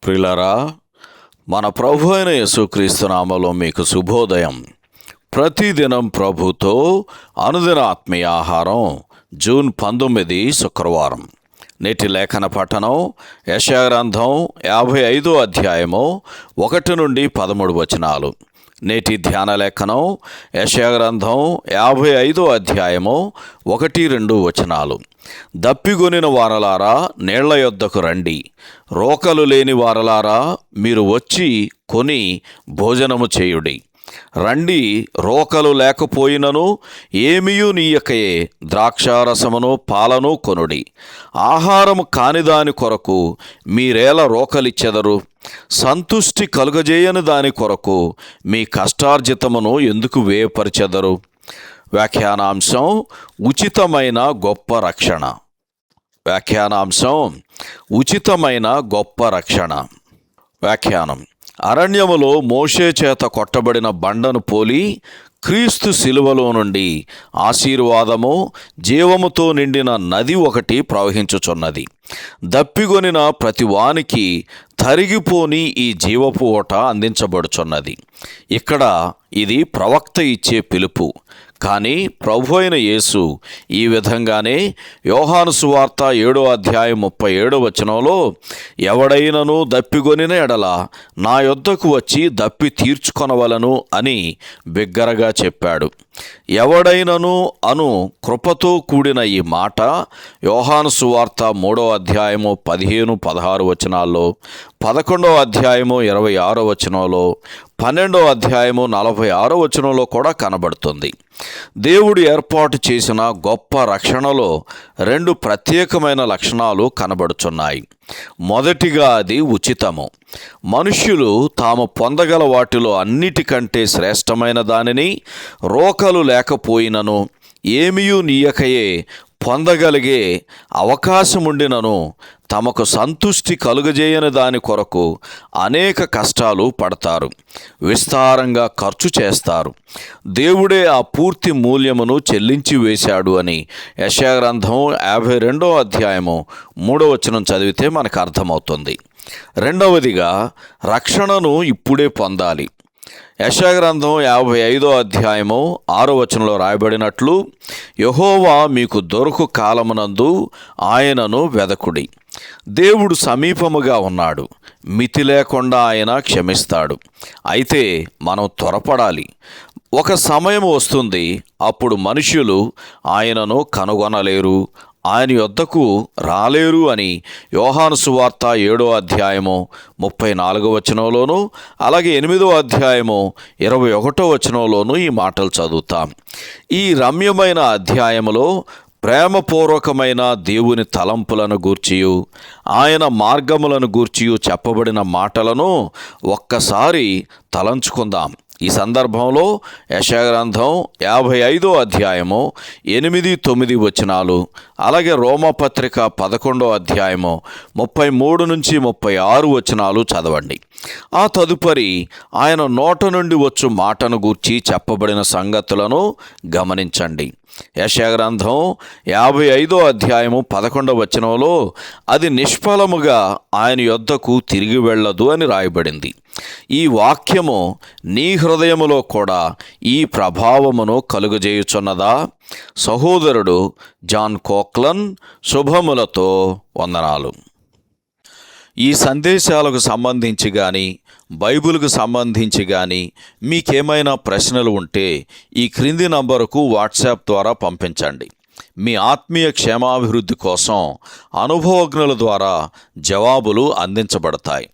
ప్రియులారా, మన ప్రభు అయిన యేసుక్రీస్తు నామములో మీకు శుభోదయం. ప్రతిదినం ప్రభుతో అనుదిన ఆత్మీయ ఆహారం. జూన్ 19 శుక్రవారం. నేటి లేఖన పఠనం యెషయా గ్రంథం 55వ అధ్యాయము 1 నుండి 13 వచనాలు. నేటి ధ్యాన లేఖనం యెషయా గ్రంథం 55వ అధ్యాయము 1-2 వచనాలు. దప్పిగొనిన వారలారా, నీళ్ల యొద్దకు రండి. రోకలు లేని వారలారా, మీరు వచ్చి కొని భోజనము చేయుడి. రండి, రోకలు లేకపోయినను ఏమియూ నీయకయే ద్రాక్షారసమును పాలను కొనుడి. ఆహారము కానిదాని కొరకు మీరేల రోకలిచ్చెదరు? సంతుష్టి కలుగజేయని దాని కొరకు మీ కష్టార్జితమును ఎందుకు వ్యయపరిచెదరు? వ్యాఖ్యానాంశం ఉచితమైన గొప్ప రక్షణ. ఉచితమైన గొప్ప రక్షణ. వ్యాఖ్యానం: అరణ్యములో మోషే చేత కొట్టబడిన బండను పోలి క్రీస్తు శిలువలో నుండి ఆశీర్వాదము, జీవముతో నిండిన నది ఒకటి ప్రవహించుచున్నది. దప్పిగొనిన ప్రతివానికి తరిగిపోని ఈ జీవపు ఓట అందించబడుచున్నది. ఇక్కడ ఇది ప్రవక్త ఇచ్చే పిలుపు. కానీ ప్రభు అయిన యేసు ఈ విధంగానే యోహాను సువార్త 7వ అధ్యాయం 37వ వచనంలో, ఎవడైనను దప్పిగొనిన ఎడల నా యొద్దకు వచ్చి దప్పి తీర్చుకొనవలను అని బిగ్గరగా చెప్పాడు. ఎవడైనను అను కృపతో కూడిన ఈ మాట యోహాను సువార్త 3వ అధ్యాయము 15-16 వచనాల్లో, 11వ అధ్యాయము 26వ వచనంలో, 12వ అధ్యాయము 46వ వచనంలో కూడా కనబడుతుంది. దేవుడు ఏర్పాటు చేసిన గొప్ప రక్షణలో 2 ప్రత్యేకమైన లక్షణాలు కనబడుచున్నాయి. మొదటిగా అది ఉచితము. మనుష్యులు తాము పొందగల వాటిలో అన్నిటికంటే శ్రేష్టమైన దానిని రోకలు లేకపోయినను ఏమియూ నీయకయే పొందగలిగే అవకాశముండినను తమకు సంతుష్టి కలుగజేయని దాని కొరకు అనేక కష్టాలు పడతారు, విస్తారంగా ఖర్చు చేస్తారు. దేవుడే ఆ పూర్తి మూల్యమును చెల్లించి వేశాడు అని యెషయా గ్రంథం 52వ అధ్యాయము 3వ వచనం చదివితే మనకు అర్థమవుతుంది. రెండవదిగా, రక్షణను ఇప్పుడే పొందాలి. యెషయా గ్రంథం 55వ అధ్యాయము 6వ వచనంలో రాయబడినట్లు, యెహోవా మీకు దొరకు కాలమునందు ఆయనను వెదకుడి. దేవుడు సమీపముగా ఉన్నాడు. మితి లేకుండా ఆయన క్షమిస్తాడు. అయితే మనం త్వరపడాలి. ఒక సమయం వస్తుంది, అప్పుడు మనుష్యులు ఆయనను కనుగొనలేరు, ఆయన యొద్దకు రాలేరు అని యోహాను సువార్త 7వ అధ్యాయము 34వ వచనంలోను, అలాగే 8వ అధ్యాయము 21వ వచనంలోను ఈ మాటలు చదువుతాం. ఈ రమ్యమైన అధ్యాయములో ప్రేమపూర్వకమైన దేవుని తలంపులను గూర్చియు ఆయన మార్గములను గూర్చియు చెప్పబడిన మాటలను ఒక్కసారి తలంచుకుందాం. ఈ సందర్భంలో యెషయా గ్రంథం 55వ అధ్యాయము 8-9 వచనాలు, అలాగే రోమపత్రిక 11వ అధ్యాయము 33-36 వచనాలు చదవండి. ఆ తదుపరి ఆయన నోట నుండి వచ్చు మాటను గూర్చి చెప్పబడిన సంగతులను గమనించండి. యెషయా గ్రంథం 55వ అధ్యాయము 11వ వచనంలో, అది నిష్ఫలముగా ఆయన యొద్దకు తిరిగి వెళ్ళదు అని రాయబడింది. ఈ వాక్యము నీ హృదయములో కూడా ఈ ప్రభావమును కలుగజేయుచున్నదా? సహోదరుడు జాన్ కోక్లన్. శుభములతో వందనాలు. ఈ సందేశాలకు సంబంధించి కానీ బైబిల్కు సంబంధించి కానీ మీకేమైనా ప్రశ్నలు ఉంటే ఈ క్రింది నంబరుకు వాట్సాప్ ద్వారా పంపించండి. మీ ఆత్మీయ క్షేమాభివృద్ధి కోసం అనుభవజ్ఞుల ద్వారా జవాబులు అందించబడతాయి.